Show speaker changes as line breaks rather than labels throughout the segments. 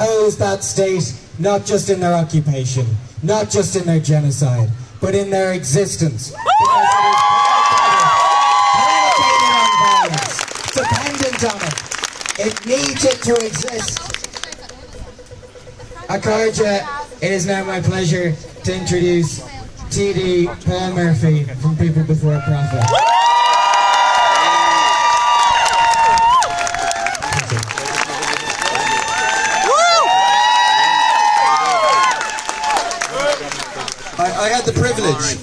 oppose that state not just in their occupation, not just in their genocide, but in their existence. Because it is predicated on violence, dependent on it. It needs it to exist. Akarja, it is now my pleasure to introduce TD Paul Murphy from People Before Profit.
I had the privilege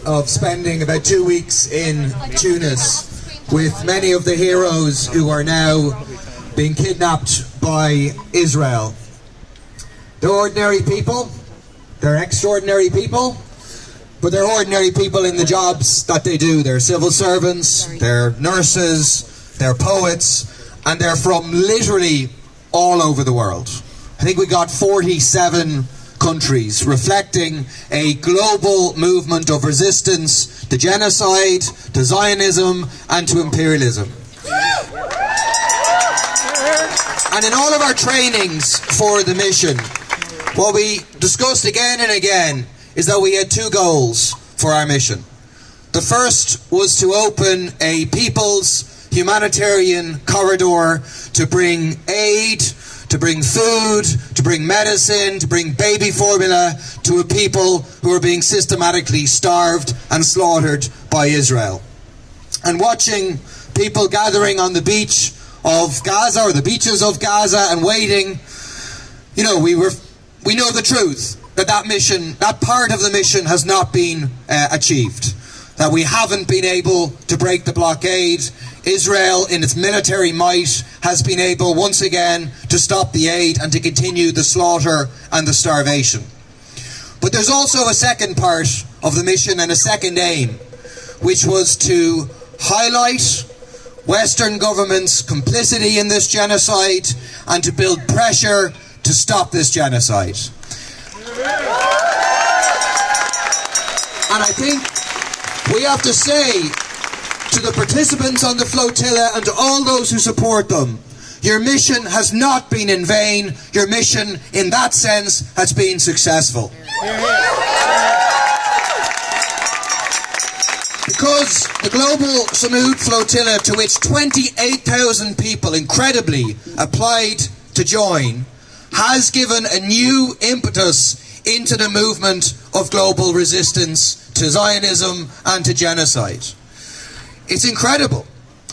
of spending about 2 weeks in Tunis with many of the heroes who are now being kidnapped by Israel. They're ordinary people, they're extraordinary people, but they're ordinary people in the jobs that they do. They're civil servants, they're nurses, they're poets, and they're from literally all over the world. I think we got 47 countries, reflecting a global movement of resistance to genocide, to Zionism, and to imperialism. And in all of our trainings for the mission, what we discussed again and again is that we had two goals for our mission. The first was to open a people's humanitarian corridor to bring aid, to bring food, to bring medicine, to bring baby formula to a people who are being systematically starved and slaughtered by Israel. And watching people gathering on the beach of Gaza, or the beaches of Gaza, and waiting, we know the truth, that mission, that part of the mission has not been achieved. That we haven't been able to break the blockade. Israel, in its military might, has been able once again to stop the aid and to continue the slaughter and the starvation. But there's also a second part of the mission and a second aim, which was to highlight Western governments' complicity in this genocide and to build pressure to stop this genocide. And I think we have to say to the participants on the flotilla and to all those who support them, your mission has not been in vain. Your mission, in that sense, has been successful. Because the Global Samud Flotilla, to which 28,000 people incredibly applied to join, has given a new impetus into the movement of global resistance to Zionism and to genocide. It's incredible.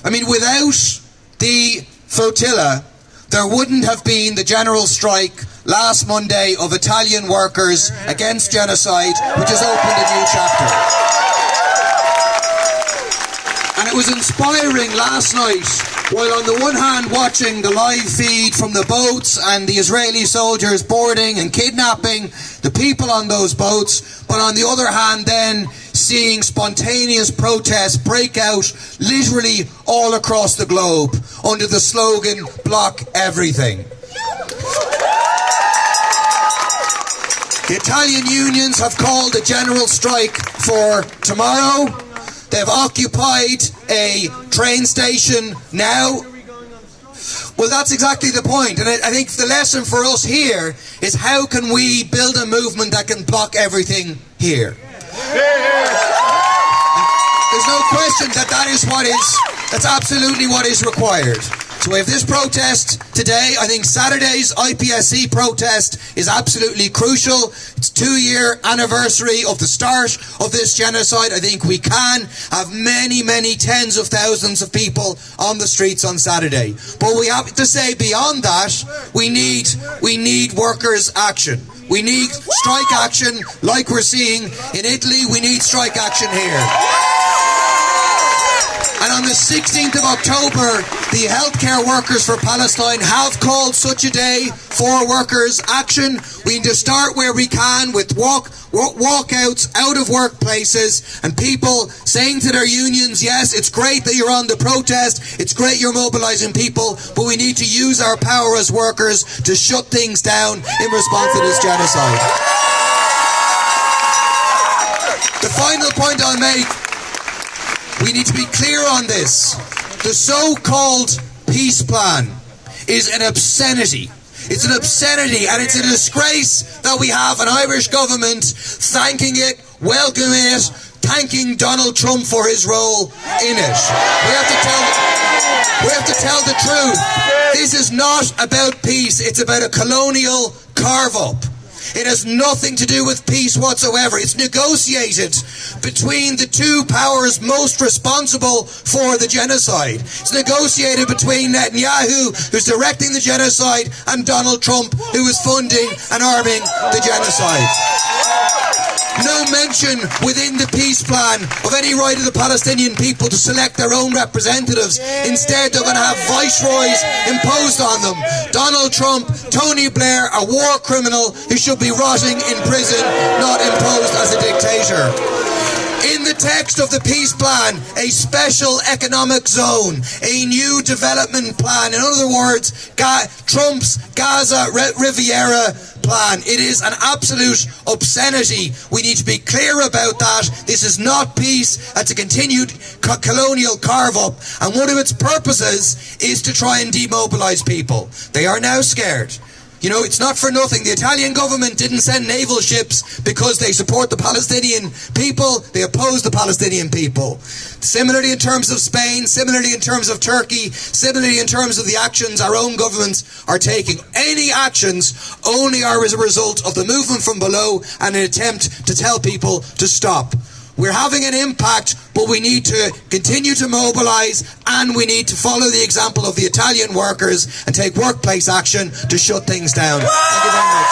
I mean, without the flotilla, there wouldn't have been the general strike last Monday of Italian workers against genocide, which has opened a new chapter. And it was inspiring last night, while on the one hand watching the live feed from the boats and the Israeli soldiers boarding and kidnapping the people on those boats, but on the other hand then seeing spontaneous protests break out literally all across the globe under the slogan, "Block Everything." The Italian unions have called a general strike for tomorrow. They've occupied a train station now. Well, that's exactly the point. And I think the lesson for us here is, how can we build a movement that can block everything here? There's no question that's absolutely what is required. So we have this protest today. I think Saturday's IPSC protest is absolutely crucial. It's 2-year anniversary of the start of this genocide. I think we can have many, many tens of thousands of people on the streets on Saturday. But we have to say, beyond that, we need workers' action. We need strike action like we're seeing in Italy. We need strike action here. And on the 16th of October, the Healthcare Workers for Palestine have called such a day for workers' action. We need to start where we can with walkouts out of workplaces and people saying to their unions, yes, it's great that you're on the protest, it's great you're mobilising people, but we need to use our power as workers to shut things down in response to this genocide. The final point I'll make, we need to be clear on this. The so-called peace plan is an obscenity. It's an obscenity, and it's a disgrace that we have an Irish government thanking it, welcoming it, thanking Donald Trump for his role in it. We have to tell the truth. This is not about peace. It's about a colonial carve-up. It has nothing to do with peace whatsoever. It's negotiated between the two powers most responsible for the genocide. It's negotiated between Netanyahu, who's directing the genocide, and Donald Trump, who is funding and arming the genocide. No mention within the peace plan of any right of the Palestinian people to select their own representatives. Instead, they're going to have viceroys imposed on them. Donald Trump, Tony Blair, a war criminal who should be rotting in prison, not imposed as a dictator. In the text of the peace plan, a special economic zone, a new development plan. In other words, Trump's Gaza Riviera plan. It is an absolute obscenity. We need to be clear about that. This is not peace. It's a continued colonial carve-up. And one of its purposes is to try and demobilize people. They are now scared. You know, it's not for nothing. The Italian government didn't send naval ships because they support the Palestinian people. They oppose the Palestinian people. Similarly in terms of Spain, similarly in terms of Turkey, similarly in terms of the actions our own governments are taking. Any actions only are as a result of the movement from below and an attempt to tell people to stop. We're having an impact, but we need to continue to mobilise, and we need to follow the example of the Italian workers and take workplace action to shut things down. Thank you very much.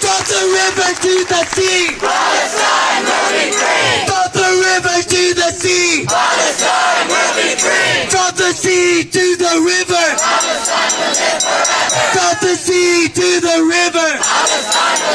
From the river to the sea, Palestine will be free. From the river to the sea, Palestine will be free. From the sea to the river, Palestine will live forever. From the sea to the river, Palestine